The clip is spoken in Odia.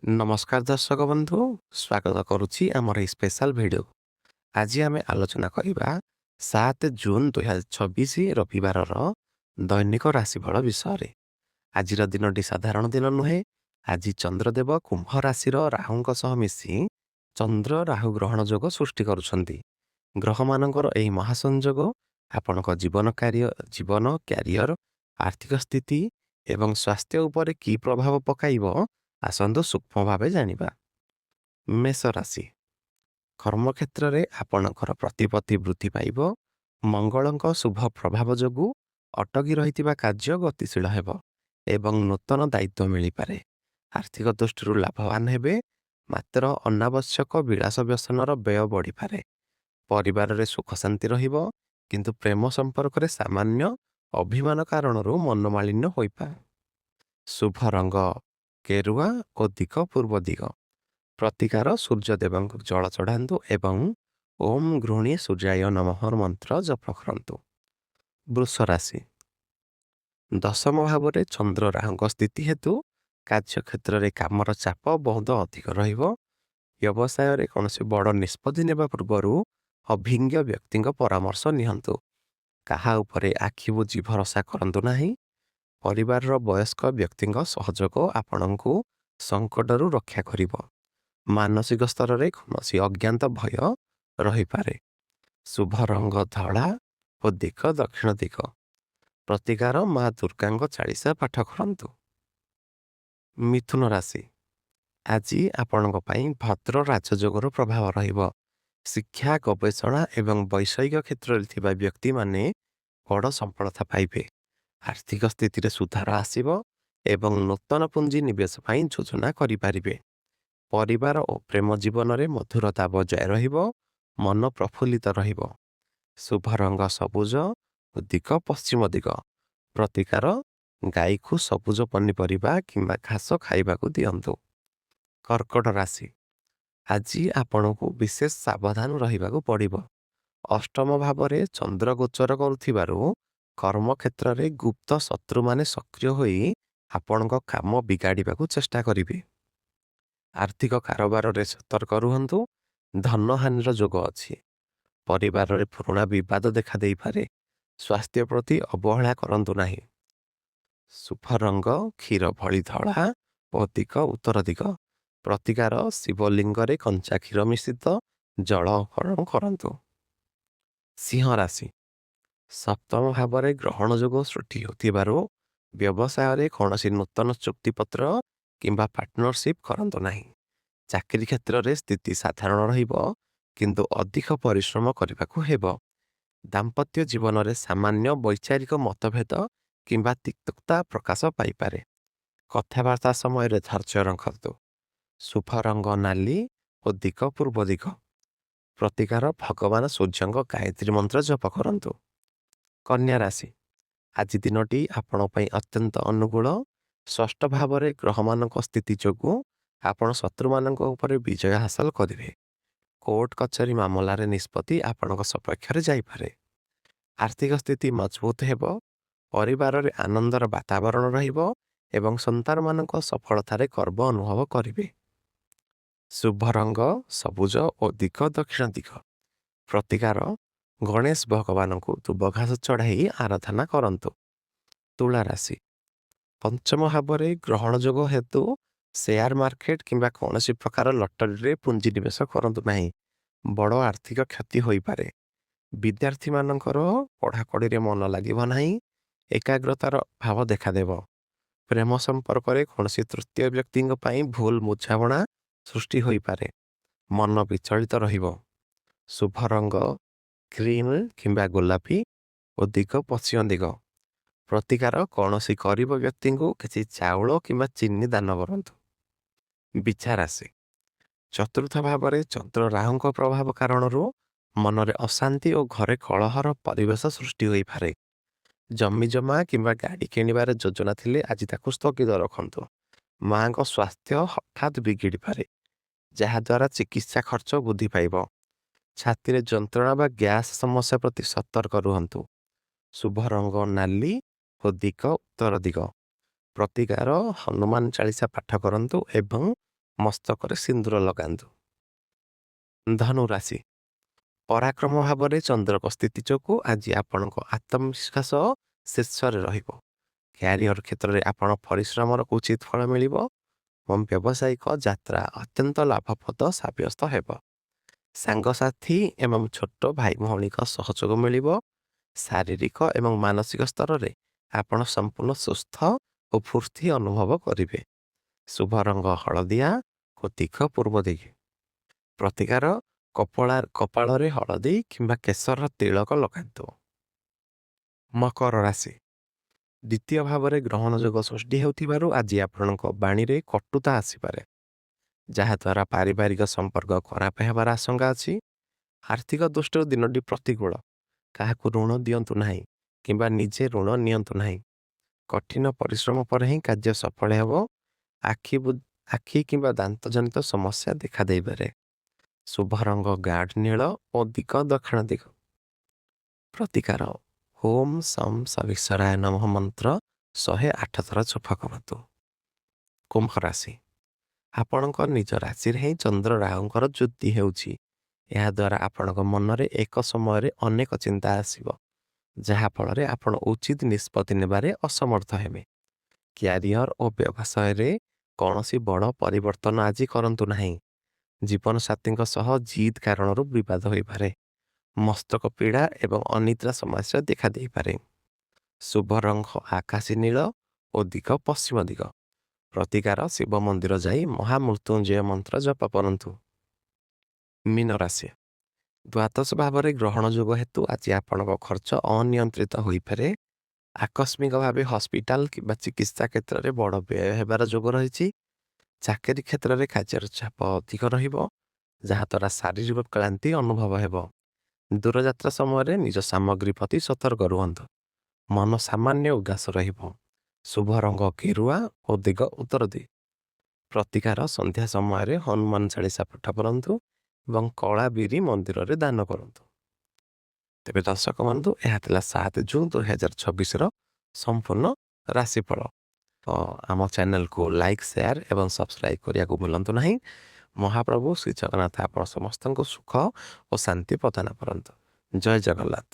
ନମସ୍କାର ଦର୍ଶକ ବନ୍ଧୁ, ସ୍ୱାଗତ କରୁଛି ଆମର ଏହି ସ୍ପେଶାଲ ଭିଡ଼ିଓ। ଆଜି ଆମେ ଆଲୋଚନା କରିବା 7 ଜୁନ 2026 ରବିବାରର ଦୈନିକ ରାଶିଫଳ ବିଷୟରେ। ଆଜିର ଦିନଟି ସାଧାରଣ ଦିନ ନୁହେଁ। ଆଜି ଚନ୍ଦ୍ରଦେବ କୁମ୍ଭ ରାଶିର ରାହୁଙ୍କ ସହ ମିଶି ଚନ୍ଦ୍ର ରାହୁ ଗ୍ରହଣ ଯୋଗ ସୃଷ୍ଟି କରୁଛନ୍ତି। ଗ୍ରହମାନଙ୍କର ଏହି ମହାସଂଯୋଗ ଆପଣଙ୍କ ଜୀବନ କ୍ୟାରିୟର, ଆର୍ଥିକ ସ୍ଥିତି ଏବଂ ସ୍ୱାସ୍ଥ୍ୟ ଉପରେ କି ପ୍ରଭାବ ପକାଇବ ଆସନ୍ତୁ ସୂକ୍ଷ୍ମ ଭାବେ ଜାଣିବା। ମେଷ ରାଶି। କର୍ମକ୍ଷେତ୍ରରେ ଆପଣଙ୍କର ପ୍ରତିପତ୍ତି ବୃଦ୍ଧି ପାଇବ। ମଙ୍ଗଳଙ୍କ ଶୁଭ ପ୍ରଭାବ ଯୋଗୁଁ ଅଟକି ରହିଥିବା କାର୍ଯ୍ୟ ଗତିଶୀଳ ହେବ ଏବଂ ନୂତନ ଦାୟିତ୍ୱ ମିଳିପାରେ। ଆର୍ଥିକ ଦୃଷ୍ଟିରୁ ଲାଭବାନ ହେବେ, ମାତ୍ର ଅନାବଶ୍ୟକ ବିଳାସ ବ୍ୟସନର ବ୍ୟୟ ବଢ଼ିପାରେ। ପରିବାରରେ ସୁଖ ଶାନ୍ତି ରହିବ, କିନ୍ତୁ ପ୍ରେମ ସମ୍ପର୍କରେ ସାମାନ୍ୟ ଅଭିମାନ କାରଣରୁ ମନୋମାଳିନ୍ୟ ହୋଇପାରେ। ଶୁଭ ରଙ୍ଗ କେରୁଆ ଓ ଦିଗ ପୂର୍ବ ଦିଗ। ପ୍ରତିକାର ସୂର୍ଯ୍ୟଦେବଙ୍କୁ ଜଳ ଚଢ଼ାନ୍ତୁ ଏବଂ ଓମ୍ ଗୃହଣୀ ସୂର୍ଯ୍ୟାୟ ନମଃ ମନ୍ତ୍ର ଜପ କରନ୍ତୁ। ବୃଷ ରାଶି। ଦଶମ ଭାବରେ ଚନ୍ଦ୍ର ରାହୁଙ୍କ ସ୍ଥିତି ହେତୁ କାର୍ଯ୍ୟକ୍ଷେତ୍ରରେ କାମର ଚାପ ବହୁତ ଅଧିକ ରହିବ। ବ୍ୟବସାୟରେ କୌଣସି ବଡ଼ ନିଷ୍ପତ୍ତି ନେବା ପୂର୍ବରୁ ଅଭିଜ୍ଞ ବ୍ୟକ୍ତିଙ୍କ ପରାମର୍ଶ ନିଅନ୍ତୁ। କାହା ଉପରେ ଆଖି ବୁଜି ଭରସା କରନ୍ତୁ ନାହିଁ। ପରିବାରର ବୟସ୍କ ବ୍ୟକ୍ତିଙ୍କ ସହଯୋଗ ଆପଣଙ୍କୁ ସଙ୍କଟରୁ ରକ୍ଷା କରିବ। ମାନସିକ ସ୍ତରରେ କୌଣସି ଅଜ୍ଞାତ ଭୟ ରହିପାରେ। ଶୁଭ ରଙ୍ଗ ଧଳା ଓ ଦିଗ ଦକ୍ଷିଣ ଦିଗ। ପ୍ରତିକାର ମା ଦୁର୍ଗାଙ୍କ ଚାଳିଶା ପାଠ କରନ୍ତୁ। ମିଥୁନ ରାଶି। ଆଜି ଆପଣଙ୍କ ପାଇଁ ଭଦ୍ର ରାଜଯୋଗର ପ୍ରଭାବ ରହିବ। ଶିକ୍ଷା, ଗବେଷଣା ଏବଂ ବୈଷୟିକ କ୍ଷେତ୍ରରେ ଥିବା ବ୍ୟକ୍ତିମାନେ ବଡ଼ ସଫଳତା ପାଇବେ। ଆର୍ଥିକ ସ୍ଥିତିରେ ସୁଧାର ଆସିବ ଏବଂ ନୂତନ ପୁଞ୍ଜି ନିବେଶ ପାଇଁ ଯୋଜନା କରିପାରିବେ। ପରିବାର ଓ ପ୍ରେମ ଜୀବନରେ ମଧୁରତା ବଜାୟ ରହିବ। ମନ ପ୍ରଫୁଲ୍ଲିତ ରହିବ। ଶୁଭ ରଙ୍ଗ ସବୁଜ ଓ ଦିଗ ପଶ୍ଚିମ ଦିଗ। ପ୍ରତିକାର ଗାଈକୁ ସବୁଜ ପନିପରିବା କିମ୍ବା ଘାସ ଖାଇବାକୁ ଦିଅନ୍ତୁ। କର୍କଟ ରାଶି। ଆଜି ଆପଣଙ୍କୁ ବିଶେଷ ସାବଧାନ ରହିବାକୁ ପଡ଼ିବ। ଅଷ୍ଟମ ଭାବରେ ଚନ୍ଦ୍ର ଗୋଚର କରୁଥିବାରୁ କର୍ମକ୍ଷେତ୍ରରେ ଗୁପ୍ତ ଶତ୍ରୁମାନେ ସକ୍ରିୟ ହୋଇ ଆପଣଙ୍କ କାମ ବିଗାଡ଼ିବାକୁ ଚେଷ୍ଟା କରିବେ। ଆର୍ଥିକ କାରବାରରେ ସତର୍କ ରୁହନ୍ତୁ। ଧନହାନିର ଯୋଗ ଅଛି। ପରିବାରରେ ପୁରୁଣା ବିବାଦ ଦେଖାଦେଇପାରେ। ସ୍ୱାସ୍ଥ୍ୟ ପ୍ରତି ଅବହେଳା କରନ୍ତୁ ନାହିଁ। ଶୁଭ ରଙ୍ଗ କ୍ଷୀର ଭଳି ଧଳା ଓ ଦିଗ ଉତ୍ତର ଦିଗ। ପ୍ରତିକାର ଶିବଲିଙ୍ଗରେ କଞ୍ଚା କ୍ଷୀର ମିଶ୍ରିତ ଜଳ ଅର୍ପଣ କରନ୍ତୁ। ସିଂହ ରାଶି। ସପ୍ତମ ଭାବରେ ଗ୍ରହଣ ଯୋଗ ସୃଷ୍ଟି ହେଉଥିବାରୁ ବ୍ୟବସାୟରେ କୌଣସି ନୂତନ ଚୁକ୍ତିପତ୍ର କିମ୍ବା ପାର୍ଟନରସିପ୍ କରନ୍ତୁ ନାହିଁ। ଚାକିରି କ୍ଷେତ୍ରରେ ସ୍ଥିତି ସାଧାରଣ ରହିବ, କିନ୍ତୁ ଅଧିକ ପରିଶ୍ରମ କରିବାକୁ ହେବ। ଦାମ୍ପତ୍ୟ ଜୀବନରେ ସାମାନ୍ୟ ବୈଚାରିକ ମତଭେଦ କିମ୍ବା ତିକ୍ତତା ପ୍ରକାଶ ପାଇପାରେ। କଥାବାର୍ତ୍ତା ସମୟରେ ଧୈର୍ଯ୍ୟ ରଖନ୍ତୁ। ଶୁଭ ରଙ୍ଗ ନାଲି ଓ ଦିଗ ପୂର୍ବ ଦିଗ। ପ୍ରତିକାର ଭଗବାନ ସୂର୍ଯ୍ୟଙ୍କ ଗାୟତ୍ରୀ ମନ୍ତ୍ର ଜପ କରନ୍ତୁ। କନ୍ୟା ରାଶି। ଆଜି ଦିନଟି ଆପଣଙ୍କ ପାଇଁ ଅତ୍ୟନ୍ତ ଅନୁକୂଳ। ଷଷ୍ଠ ଭାବରେ ଗ୍ରହମାନଙ୍କ ସ୍ଥିତି ଯୋଗୁଁ ଆପଣ ଶତ୍ରୁମାନଙ୍କ ଉପରେ ବିଜୟ ହାସଲ କରିବେ। କୋର୍ଟ କଚେରୀ ମାମଲାରେ ନିଷ୍ପତ୍ତି ଆପଣଙ୍କ ସପକ୍ଷରେ ଯାଇପାରେ। ଆର୍ଥିକ ସ୍ଥିତି ମଜବୁତ ହେବ। ପରିବାରରେ ଆନନ୍ଦର ବାତାବରଣ ରହିବ ଏବଂ ସନ୍ତାନମାନଙ୍କ ସଫଳତାରେ ଗର୍ବ ଅନୁଭବ କରିବେ। ଶୁଭ ରଙ୍ଗ ସବୁଜ ଓ ଦିଗ ଦକ୍ଷିଣ ଦିଗ। ପ୍ରତିକାର ଗଣେଶ ଭଗବାନଙ୍କୁ ଦୁବ ଘାସ ଚଢ଼ାଇ ଆରାଧନା କରନ୍ତୁ। ତୁଳା ରାଶି। ପଞ୍ଚମ ଭାବରେ ଗ୍ରହଣ ଯୋଗ ହେତୁ ସେୟାର ମାର୍କେଟ କିମ୍ବା କୌଣସି ପ୍ରକାର ଲଟରୀରେ ପୁଞ୍ଜିନିବେଶ କରନ୍ତୁ ନାହିଁ। ବଡ଼ ଆର୍ଥିକ କ୍ଷତି ହୋଇପାରେ। ବିଦ୍ୟାର୍ଥୀମାନଙ୍କର ପଢ଼ାପଢ଼ିରେ ମନ ଲାଗିବ ନାହିଁ। ଏକାଗ୍ରତାର ଅଭାବ ଦେଖାଦେବ। ପ୍ରେମ ସମ୍ପର୍କରେ କୌଣସି ତୃତୀୟ ବ୍ୟକ୍ତିଙ୍କ ପାଇଁ ଭୁଲ ବୁଝାମଣା ସୃଷ୍ଟି ହୋଇପାରେ। ମନ ବିଚଳିତ ରହିବ। ଶୁଭ ରଙ୍ଗ ଗ୍ରୀନ କିମ୍ବା ଗୋଲାପୀ ଓ ଦିଗ ପଶ୍ଚିମ ଦିଗ। ପ୍ରତିକାର କୌଣସି ଗରିବ ବ୍ୟକ୍ତିଙ୍କୁ କିଛି ଚାଉଳ କିମ୍ବା ଚିନି ଦାନ କରନ୍ତୁ। ବିଛା ରାଶି। ଚତୁର୍ଥ ଭାବରେ ଚନ୍ଦ୍ର ରାହୁଙ୍କ ପ୍ରଭାବ କାରଣରୁ ମନରେ ଅଶାନ୍ତି ଓ ଘରେ କଳହର ପରିବେଶ ସୃଷ୍ଟି ହୋଇପାରେ। ଜମିଜମା କିମ୍ବା ଗାଡ଼ି କିଣିବାର ଯୋଜନା ଥିଲେ ଆଜି ତାକୁ ସ୍ଥଗିତ ରଖନ୍ତୁ। ମାଙ୍କ ସ୍ୱାସ୍ଥ୍ୟ ହଠାତ୍ ବିଗିଡ଼ିପାରେ, ଯାହାଦ୍ୱାରା ଚିକିତ୍ସା ଖର୍ଚ୍ଚ ବୃଦ୍ଧି ପାଇବ। ଛାତିରେ ଯନ୍ତ୍ରଣା ବା ଗ୍ୟାସ୍ ସମସ୍ୟା ପ୍ରତି ସତର୍କ ରୁହନ୍ତୁ। ଶୁଭ ରଙ୍ଗ ନାଲି ଓ ଦିଗ ଉତ୍ତର ଦିଗ। ପ୍ରତିକାର ହନୁମାନ ଚାଳିଶା ପାଠ କରନ୍ତୁ ଏବଂ ମସ୍ତକରେ ସିନ୍ଦୁର ଲଗାନ୍ତୁ। ଧନୁ ରାଶି, ପରାକ୍ରମ ଭାବରେ ଚନ୍ଦ୍ରଙ୍କ ସ୍ଥିତି ଯୋଗୁଁ ଆଜି ଆପଣଙ୍କ ଆତ୍ମବିଶ୍ୱାସ ଶୀର୍ଷରେ ରହିବ। କ୍ୟାରିୟର କ୍ଷେତ୍ରରେ ଆପଣ ପରିଶ୍ରମର ଉଚିତ ଫଳ ମିଳିବ ଏବଂ ବ୍ୟବସାୟିକ ଯାତ୍ରା ଅତ୍ୟନ୍ତ ଲାଭପ୍ରଦ ସାବ୍ୟସ୍ତ ହେବ। ସାଙ୍ଗସାଥି ଏବଂ ଛୋଟ ଭାଇ ଭଉଣୀଙ୍କ ସହଯୋଗ ମିଳିବ। ଶାରୀରିକ ଏବଂ ମାନସିକ ସ୍ତରରେ ଆପଣ ସମ୍ପୂର୍ଣ୍ଣ ସୁସ୍ଥ ଓ ଫୁର୍ତ୍ତି ଅନୁଭବ କରିବେ। ଶୁଭ ରଙ୍ଗ ହଳଦିଆ ଓ ଦିଗ ପୂର୍ବ ଦିଗ। ପ୍ରତିକାର, କପାଳରେ ହଳଦୀ କିମ୍ବା କେଶର ତିଳକ ଲଗାନ୍ତୁ। ମକର ରାଶି, ଦ୍ୱିତୀୟ ଭାବରେ ଗ୍ରହଣ ଯୋଗ ସୃଷ୍ଟି ହେଉଥିବାରୁ ଆଜି ଆପଣଙ୍କ ବାଣୀରେ କଟୁତା ଆସିପାରେ, ଯାହାଦ୍ୱାରା ପାରିବାରିକ ସମ୍ପର୍କ ଖରାପ ହେବାର ଆଶଙ୍କା ଅଛି। ଆର୍ଥିକ ଦୃଷ୍ଟିରୁ ଦିନଟି ପ୍ରତିକୂଳ। କାହାକୁ ଋଣ ଦିଅନ୍ତୁ ନାହିଁ କିମ୍ବା ନିଜେ ଋଣ ନିଅନ୍ତୁ ନାହିଁ। କଠିନ ପରିଶ୍ରମ ପରେ ହିଁ କାର୍ଯ୍ୟ ସଫଳ ହେବ। ଆଖି କିମ୍ବା ଦାନ୍ତଜନିତ ସମସ୍ୟା ଦେଖାଦେଇପାରେ। ଶୁଭ ରଙ୍ଗ ଗାଢ଼ ନୀଳ ଓ ଦିଗ ଦକ୍ଷିଣ ଦିଗ। ପ୍ରତିକାର, ଓମ୍ ସମ୍ ସବିଶ୍ୱରାୟ ନମଃ ମନ୍ତ୍ର 108 ଥର ଜପ କରନ୍ତୁ। କୁମ୍ଭ ରାଶି, ଆପଣଙ୍କ ନିଜ ରାଶିରେ ହିଁ ଚନ୍ଦ୍ର ରାହୁଙ୍କର ଯୁତି ହେଉଛି। ଏହାଦ୍ୱାରା ଆପଣଙ୍କ ମନରେ ଏକ ସମୟରେ ଅନେକ ଚିନ୍ତା ଆସିବ, ଯାହାଫଳରେ ଆପଣ ଉଚିତ ନିଷ୍ପତ୍ତି ନେବାରେ ଅସମର୍ଥ ହେବେ। କ୍ୟାରିୟର ଓ ବ୍ୟବସାୟରେ କୌଣସି ବଡ଼ ପରିବର୍ତ୍ତନ ଆଜି କରନ୍ତୁ ନାହିଁ। ଜୀବନସାଥୀଙ୍କ ସହ ଜିଦ୍ କାରଣରୁ ବିବାଦ ହୋଇପାରେ। ମସ୍ତକ ପୀଡ଼ା ଏବଂ ଅନିଦ୍ରା ସମସ୍ୟା ଦେଖାଦେଇପାରେ। ଶୁଭ ରଙ୍ଗ ଆକାଶୀ ନୀଳ ଓ ଦିଗ ପଶ୍ଚିମ ଦିଗ। ପ୍ରତିକାର, ଶିବ ମନ୍ଦିର ଯାଇ ମହାମୃତ୍ୟୁଞ୍ଜୟ ମନ୍ତ୍ର ଜପ କରନ୍ତୁ। ମୀନ ରାଶି, ଦ୍ୱାଦଶ ଭାବରେ ଗ୍ରହଣ ଯୋଗ ହେତୁ ଆଜି ଆପଣଙ୍କ ଖର୍ଚ୍ଚ ଅନିୟନ୍ତ୍ରିତ ହୋଇପାରେ। ଆକସ୍ମିକ ଭାବେ ହସ୍ପିଟାଲ କିମ୍ବା ଚିକିତ୍ସା କ୍ଷେତ୍ରରେ ବଡ଼ ବ୍ୟୟ ହେବାର ଯୋଗ ରହିଛି। ଚାକିରି କ୍ଷେତ୍ରରେ କାର୍ଯ୍ୟର ଚାପ ଅଧିକ ରହିବ, ଯାହାଦ୍ୱାରା ଶାରୀରିକ କ୍ଳାନ୍ତି ଅନୁଭବ ହେବ। ଦୂରଯାତ୍ରା ସମୟରେ ନିଜ ସାମଗ୍ରୀ ପ୍ରତି ସତର୍କ ରୁହନ୍ତୁ। ମନ ସାମାନ୍ୟ ଉଦାସ ରହିବ। ଶୁଭ ରଙ୍ଗ ଗେରୁଆ ଓ ଦିଗ ଉତ୍ତର ଦିଗ। ପ୍ରତିକାର, ସନ୍ଧ୍ୟା ସମୟରେ ହନୁମାନ ଚାଳିଶା ପାଠ କରନ୍ତୁ ଏବଂ କଳା ବିରି ମନ୍ଦିରରେ ଦାନ କରନ୍ତୁ। ତେବେ ଦର୍ଶକ ବନ୍ଧୁ, ଏହା ଥିଲା 7 ଜୁନ 2026ର ସମ୍ପୂର୍ଣ୍ଣ ରାଶିଫଳ। ତ ଆମ ଚ୍ୟାନେଲକୁ ଲାଇକ୍, ସେୟାର ଏବଂ ସବସ୍କ୍ରାଇବ୍ କରିବାକୁ ଭୁଲନ୍ତୁ ନାହିଁ। ମହାପ୍ରଭୁ ଶ୍ରୀ ଜଗନ୍ନାଥ ଆପଣ ସମସ୍ତଙ୍କୁ ସୁଖ ଓ ଶାନ୍ତି ପ୍ରଦାନ କରନ୍ତୁ। ଜୟ ଜଗନ୍ନାଥ।